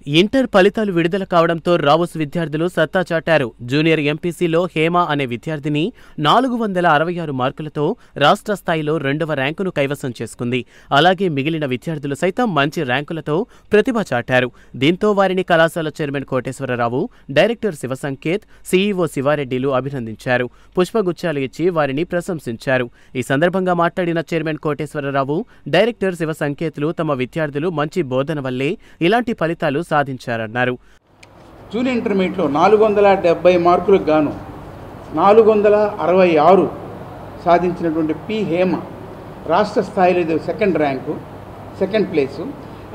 Inter ఫలితాలు విడుదల కావడంతో రావుస్ విద్యార్థులు సత్తా చాటారు. జూనియర్ ఎంపీసీలో హేమ అనే విద్యార్థిని 466 మార్కులతో రాష్ట్ర స్థాయిలో 2వ ర్యాంకును కైవసం చేసుకుంది. అలాగే మిగిలిన విద్యార్థులు సైతం మంచి ర్యాంకులతో ప్రతిభ చాటారు. దీంతో వారిని కళాశాల చైర్మన్ కోటేశ్వరరావు, డైరెక్టర్ శివసంకేత్, సీఈఓ శివారెడ్డిలు అభినందించారు. పుష్పగుచ్చాలు ఇచ్చి వారిని ప్రశంసించారు. ఈ సందర్భంగా మాట్లాడిన చైర్మన్ కోటేశ్వరరావు, డైరెక్టర్ శివసంకేత్లు తమ విద్యార్థులు మంచి బోధన వల్లే ఇలాంటి ఫలితాలు సాధించారన్నారు. జూనియర్ ఇంటర్మీడియట్లో 470 మార్కులకు గాను 466 సాధించినటువంటి పి హేమ రాష్ట్ర స్థాయిలో సెకండ్ ప్లేసు.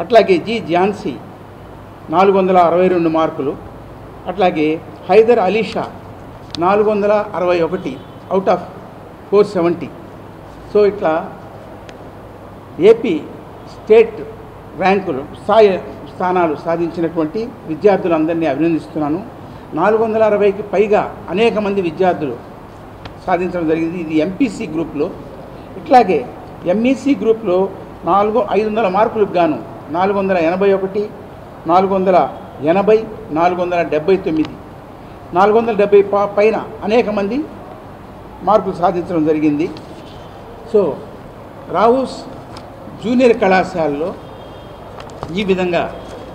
అట్లాగే జి ఝాన్సీ 462 మార్కులు. అట్లాగే Hyder Alisha 461 out of 470. So ఇట్లా ఏపీ స్టేట్ ర్యాంకులు స్థానాలు సాధించినటువంటి విద్యార్థులందరినీ అభినందిస్తున్నాను. 460కి పైగా అనేక మంది విద్యార్థులు సాధించడం జరిగింది. ఇది ఎంపీసీ గ్రూప్లో. ఇట్లాగే ఎంఈసీ గ్రూప్లో 500 మార్కులకు గాను 481, 480, 479, 470 పైన అనేక మంది మార్కులు సాధించడం జరిగింది. సో రావుస్ జూనియర్ కళాశాలలో ఈ విధంగా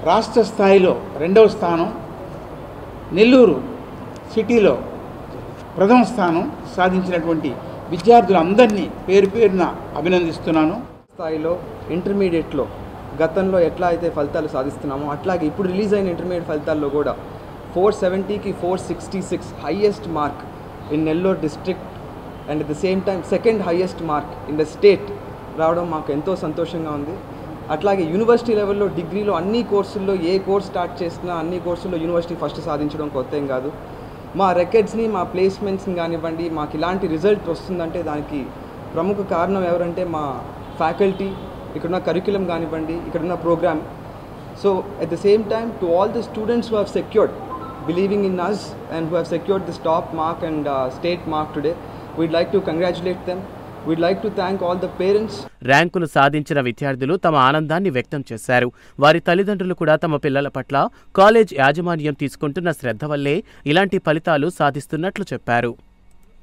రాష్ట్ర స్థాయిలో 2వ స్థానం, నెల్లూరు సిటీలో ప్రథమ స్థానం సాధించినటువంటి విద్యార్థులందరినీ పేరు పేరున అభినందిస్తున్నాను. స్థాయిలో ఇంటర్మీడియట్లో గతంలో ఎట్లా అయితే ఫలితాలు సాధిస్తున్నామో అట్లాగే ఇప్పుడు రిలీజ్ అయిన ఇంటర్మీడియట్ ఫలితాల్లో కూడా 470కి 466 highest mark in Nellore district and at the same time second highest mark in the state రావడం మాకు ఎంతో సంతోషంగా ఉంది. అట్లాగే యూనివర్సిటీ లెవెల్లో డిగ్రీలో అన్ని కోర్సుల్లో ఏ కోర్స్ స్టార్ట్ చేసినా అన్ని కోర్సుల్లో యూనివర్సిటీ ఫస్ట్ సాధించడం కొత్త ఏం కాదు. మా రికార్డ్స్ని, మా ప్లేస్మెంట్స్ని కానివ్వండి, మాకు ఇలాంటి రిజల్ట్ వస్తుందంటే దానికి ప్రముఖ కారణం ఎవరంటే మా ఫ్యాకల్టీ, ఇక్కడున్న కరిక్యులం కానివ్వండి, ఇక్కడున్న programme. So at the same time to all the students who have secured believing in us and who have secured this top mark and state mark today, we'd like to congratulate them. We'd like to thank all the parents. ర్యాంకులు సాధించిన విద్యార్థులు తమ ఆనందాన్ని వ్యక్తం చేశారు. వారి తల్లిదండ్రులు కూడా తమ పిల్లల పట్ల కాలేజ్ యాజమాన్యం తీసుకుంటున్న శ్రద్ధ వల్లే ఇలాంటి ఫలితాలు సాధిస్తున్నట్లు చెప్పారు.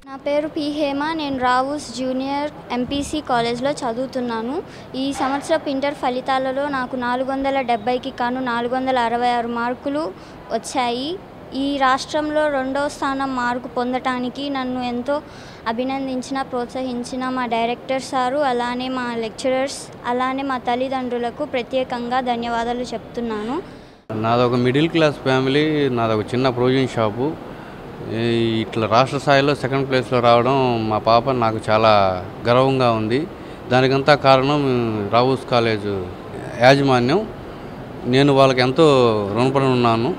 నా పేరు పి హేమ. నేను రావుస్ జూనియర్ ఎంపీసీ కాలేజ్లో చదువుతున్నాను. ఈ సంవత్సరపు ఇంటర్ ఫలితాలలో నాకు 470కి కాను 466 మార్కులు వచ్చాయి. ఈ రాష్ట్రంలో 2వ స్థానం మార్కు పొందటానికి నన్ను ఎంతో ప్రోత్సహించిన మా డైరెక్టర్ సారు, అలానే మా లెక్చరర్స్, అలానే మా తల్లిదండ్రులకు ప్రత్యేకంగా ధన్యవాదాలు చెప్తున్నాను. నాదొక మిడిల్ క్లాస్ ఫ్యామిలీ, నాదొక చిన్న ప్రొవిజన్ షాపు. ఇట్లా రాష్ట్ర స్థాయిలో సెకండ్ ప్లేస్లో రావడం మా పాప నాకు చాలా గర్వంగా ఉంది. దానికంతా కారణం రావుస్ కాలేజ్ యాజమాన్యం. నేను వాళ్ళకి ఎంతో రుణపడి ఉన్నాను.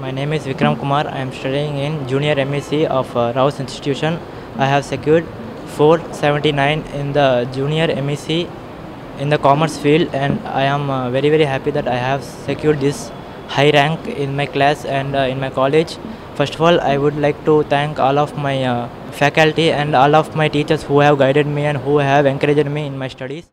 My name is Vikram Kumar. I am studying in Junior MEC of Raus Institution. I have secured 479 in the Junior MEC in the commerce field, and I am very happy that I have secured this high rank in my class and in my college. First of all, I would like to thank all of my faculty and all of my teachers who have guided me and who have encouraged me in my studies.